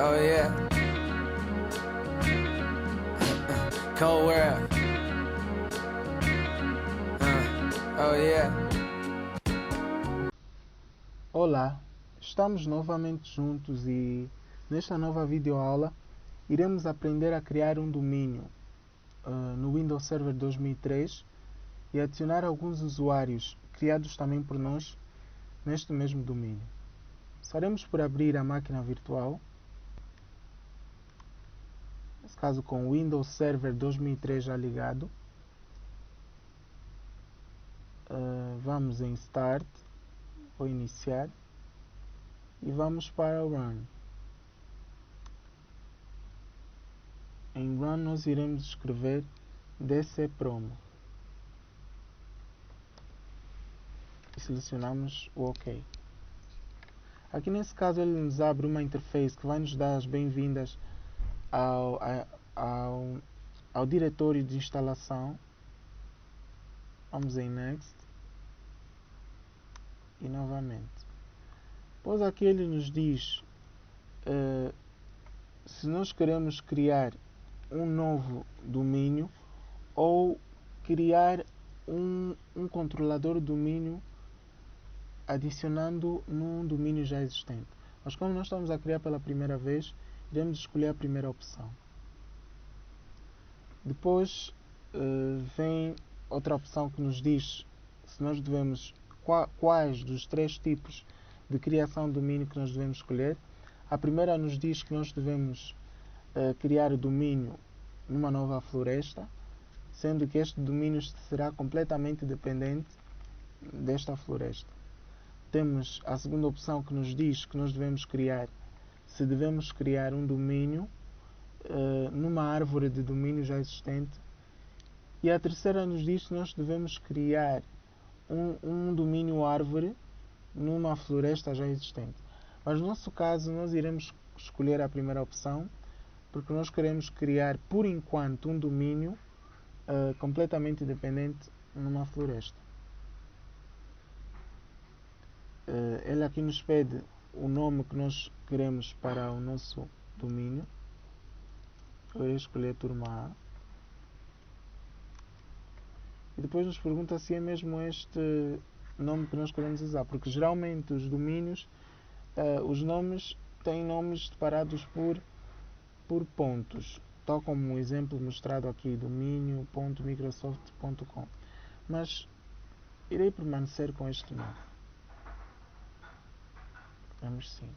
Oh yeah. Cold world. Oh yeah. Olá, estamos novamente juntos e nesta nova videoaula iremos aprender a criar um domínio no Windows Server 2003 e adicionar alguns usuários criados também por nós neste mesmo domínio. Faremos por abrir a máquina virtual, nesse caso com o Windows Server 2003 já ligado. Vamos em Start, vou iniciar e vamos para o Run. Em Run nós iremos escrever dcpromo e selecionamos o OK. Aqui nesse caso ele nos abre uma interface que vai nos dar as bem-vindas ao diretório de instalação. Vamos em Next e novamente. Depois aqui ele nos diz se nós queremos criar um novo domínio ou criar um controlador de domínio adicionando num domínio já existente. Mas como nós estamos a criar pela primeira vez, iremos escolher a primeira opção. Depois vem outra opção que nos diz se nós devemos quais dos três tipos de criação de domínio que nós devemos escolher. A primeira nos diz que nós devemos criar o domínio numa nova floresta, sendo que este domínio será completamente dependente desta floresta. Temos a segunda opção que nos diz que nós devemos criar, se devemos criar um domínio numa árvore de domínio já existente. E a terceira nos diz que nós devemos criar um domínio árvore numa floresta já existente. Mas no nosso caso nós iremos escolher a primeira opção, porque nós queremos criar por enquanto um domínio completamente dependente numa floresta. Ele aqui nos pede o nome que nós queremos para o nosso domínio. Eu irei escolher turma A. E depois nos pergunta se é mesmo este nome que nós queremos usar, porque geralmente os domínios, os nomes têm nomes separados por pontos, tal como o exemplo mostrado aqui, domínio.microsoft.com. Mas irei permanecer com este nome. Vamos sim.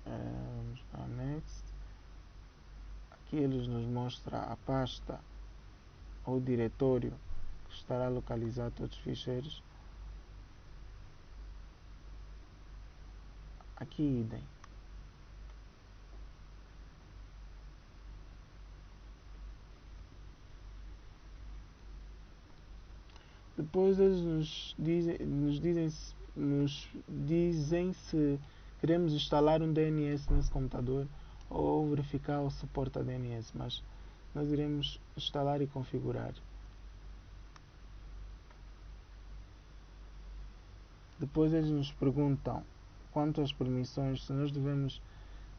Vamos para Next. Aqui eles nos mostram a pasta ou diretório que estará localizado todos os ficheiros. Aqui idem. Depois eles nos dizem se queremos instalar um DNS nesse computador ou verificar o suporte a DNS, mas nós iremos instalar e configurar. Depois eles nos perguntam quanto às permissões, se nós devemos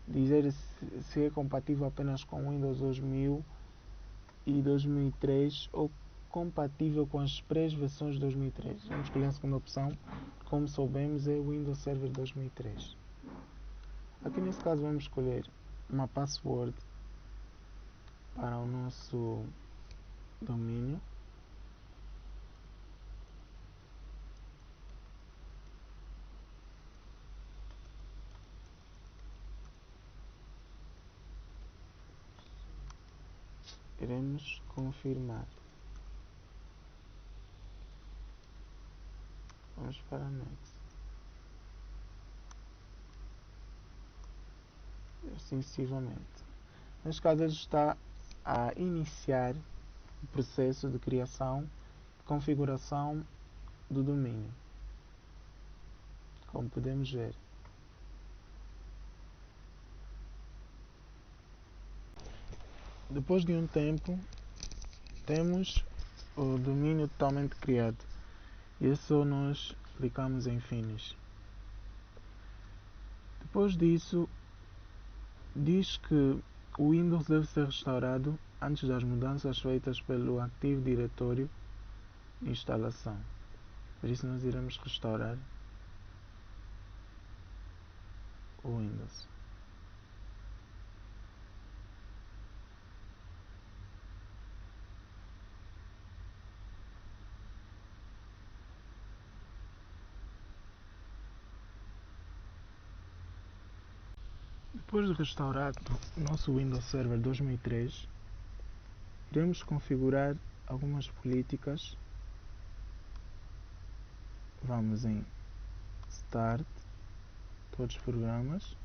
dizer se é compatível apenas com Windows 2000 e 2003 ou compatível com as pré-versões de 2003. Vamos escolher a segunda opção, como soubemos é Windows Server 2003. Aqui nesse caso vamos escolher uma password para o nosso domínio. Iremos confirmar. Vamos para Next. Assim sucessivamente. Neste caso ele está a iniciar o processo de criação e configuração do domínio. Como podemos ver. Depois de um tempo, temos o domínio totalmente criado. E é só nós clicamos em Finish. Depois disso, diz que o Windows deve ser restaurado antes das mudanças feitas pelo Active Directory de instalação. Por isso nós iremos restaurar o Windows. Depois de restaurado o nosso Windows Server 2003, iremos configurar algumas políticas. Vamos em Start, todos os programas,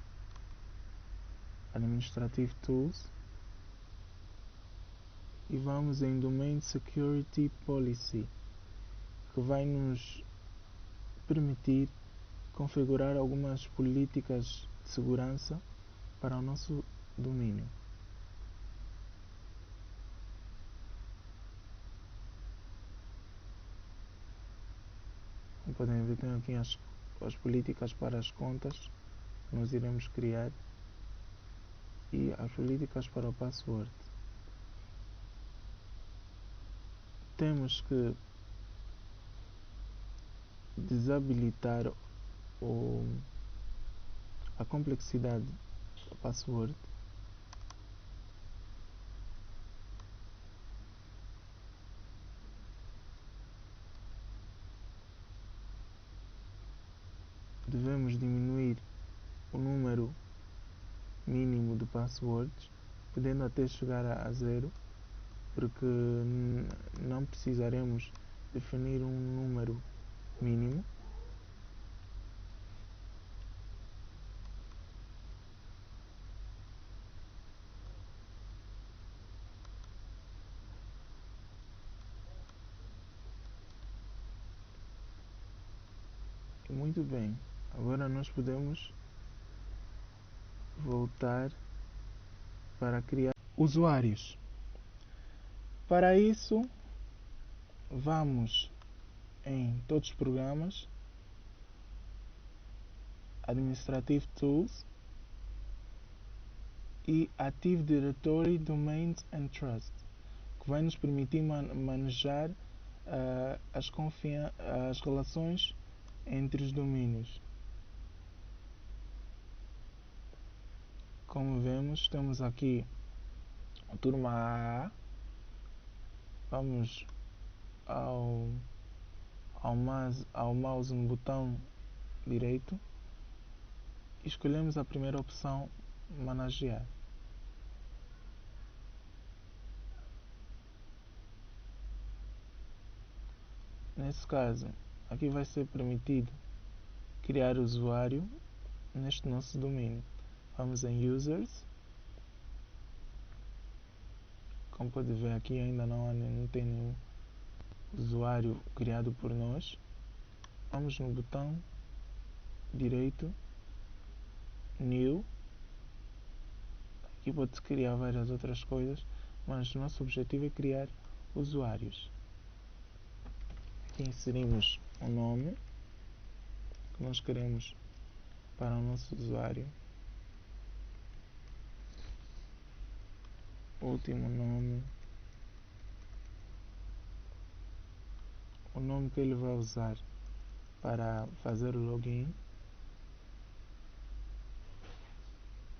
Administrative Tools e vamos em Domain Security Policy, que vai nos permitir configurar algumas políticas de segurança para o nosso domínio. Como podem ver, tenho aqui as políticas para as contas que nós iremos criar e as políticas para o password. Temos que desabilitar a complexidade do password. Devemos diminuir o número mínimo de passwords, podendo até chegar a 0, porque não precisaremos definir um número mínimo. Muito bem, agora nós podemos voltar para criar usuários. Para isso, vamos em todos os programas, Administrative Tools e Active Directory Domains and Trust, que vai nos permitir manejar as relações entre os domínios. Como vemos, temos aqui a turma A. Vamos ao mouse no botão direito e escolhemos a primeira opção, Manejar. Nesse caso, aqui vai ser permitido criar usuário neste nosso domínio. Vamos em Users. Como pode ver aqui, ainda não tem nenhum usuário criado por nós. Vamos no botão direito, New. Aqui pode-se criar várias outras coisas, mas o nosso objetivo é criar usuários. Aqui inserimos o nome que nós queremos para o nosso usuário. Último nome. O nome que ele vai usar para fazer o login.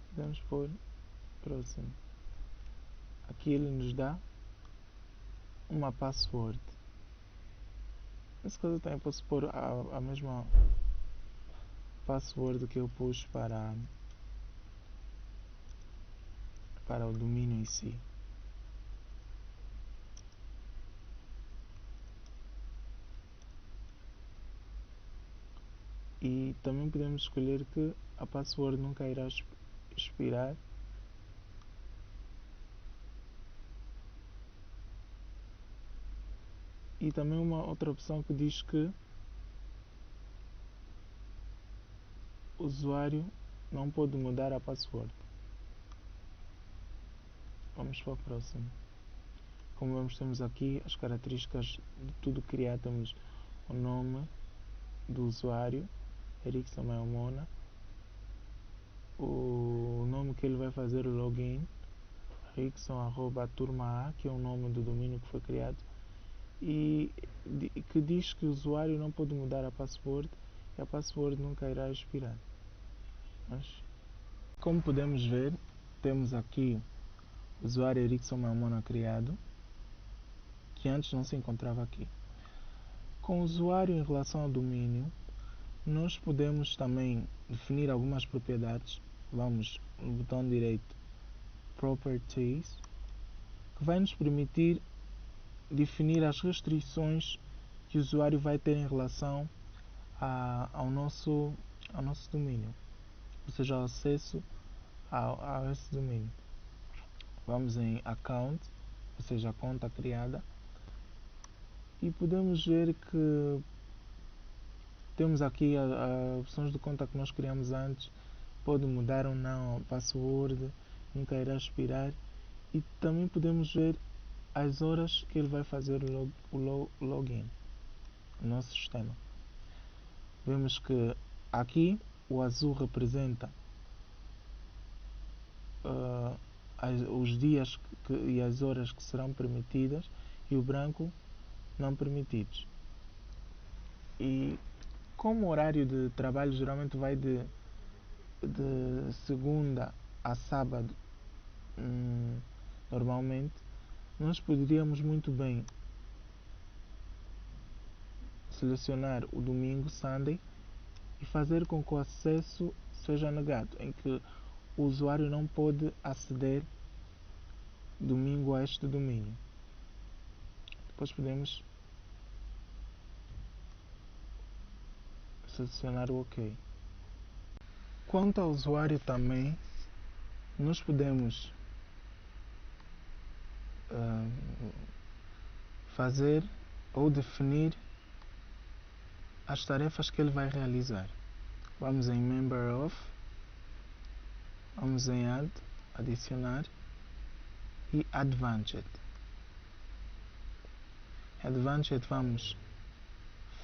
Podemos pôr próximo. Aqui ele nos dá uma password. Nesse caso eu também posso pôr a mesma password que eu pus para o domínio em si. E também podemos escolher que a password nunca irá expirar. E também uma outra opção que diz que o usuário não pode mudar a password. Vamos para o próximo. Como vemos, temos aqui as características de tudo criado. Temos o nome do usuário, Erickson Maemona, o nome que ele vai fazer o login, Erickson@turma.a, que é o nome do domínio que foi criado, e que diz que o usuário não pode mudar a password e a password nunca irá expirar. Mas, como podemos ver, temos aqui o usuário Erickson Maemona criado, que antes não se encontrava aqui. Com o usuário em relação ao domínio, nós podemos também definir algumas propriedades. Vamos no botão direito Properties, que vai nos permitir definir as restrições que o usuário vai ter em relação ao nosso domínio, ou seja, ao acesso a esse domínio. Vamos em Account, ou seja, a conta criada, e podemos ver que temos aqui as opções de conta que nós criamos antes. Pode mudar ou não a password, nunca irá expirar, e também podemos ver as horas que ele vai fazer o login no nosso sistema. Vemos que aqui o azul representa os dias e as horas que serão permitidas, e o branco não permitidos. E como o horário de trabalho geralmente vai de segunda a sábado, normalmente, nós poderíamos muito bem selecionar o domingo, Sunday, e fazer com que o acesso seja negado, em que o usuário não pode aceder domingo a este domínio. Depois podemos selecionar o OK. Quanto ao usuário também, nós podemos fazer ou definir as tarefas que ele vai realizar. Vamos em Member of, vamos em Add, adicionar, e Advanced. Advanced vamos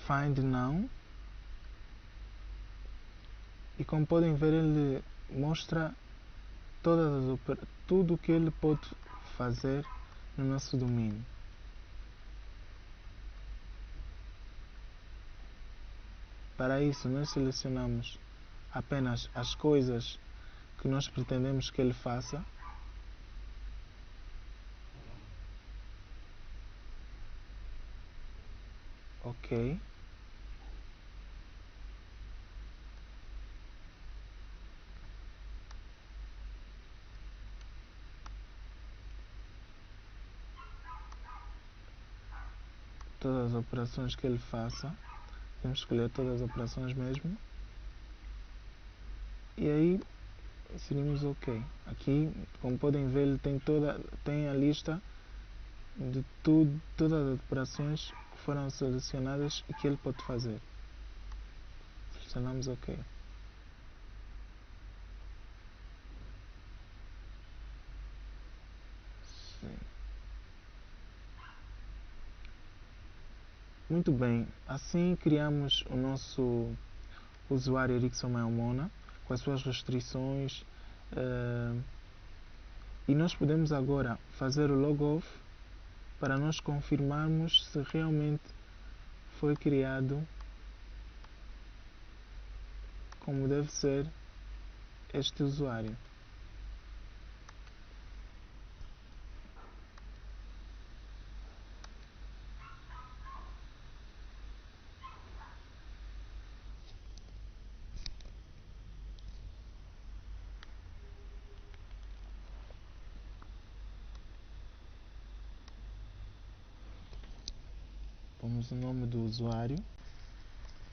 Find Now, e como podem ver, ele mostra tudo o que ele pode fazer no nosso domínio. Para isso, nós selecionamos apenas as coisas que nós pretendemos que ele faça. OK. Todas as operações que ele faça, temos que escolher todas as operações mesmo, e aí decidimos OK. Aqui, como podem ver, ele tem a lista de todas as operações que foram selecionadas e que ele pode fazer. Selecionamos OK. Sim. Muito bem, assim criamos o nosso usuário Erickson Maemona com as suas restrições, e nós podemos agora fazer o logoff para nós confirmarmos se realmente foi criado como deve ser este usuário. Pomos o nome do usuário.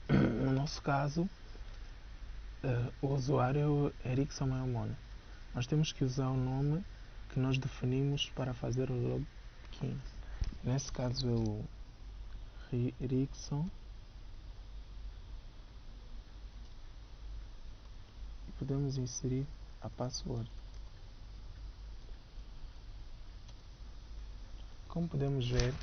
No nosso caso, o usuário é Erickson Maemona. Nós temos que usar o nome que nós definimos para fazer o login. Nesse caso é o Erickson, e podemos inserir a password. como podemos ver,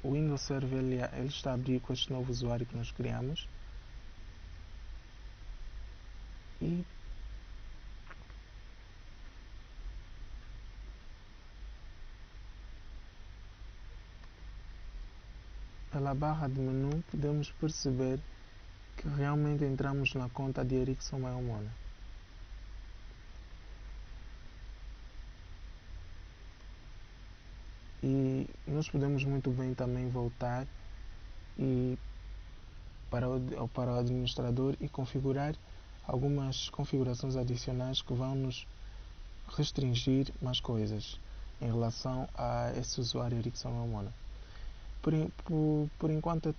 o Windows Server ele está a abrir com este novo usuário que nós criamos e pela barra de menu podemos perceber que realmente entramos na conta de Erickson Mayomona. E nós podemos muito bem também voltar para o administrador e configurar algumas configurações adicionais que vão nos restringir mais coisas em relação a esse usuário Erickson Mayomona. Por enquanto é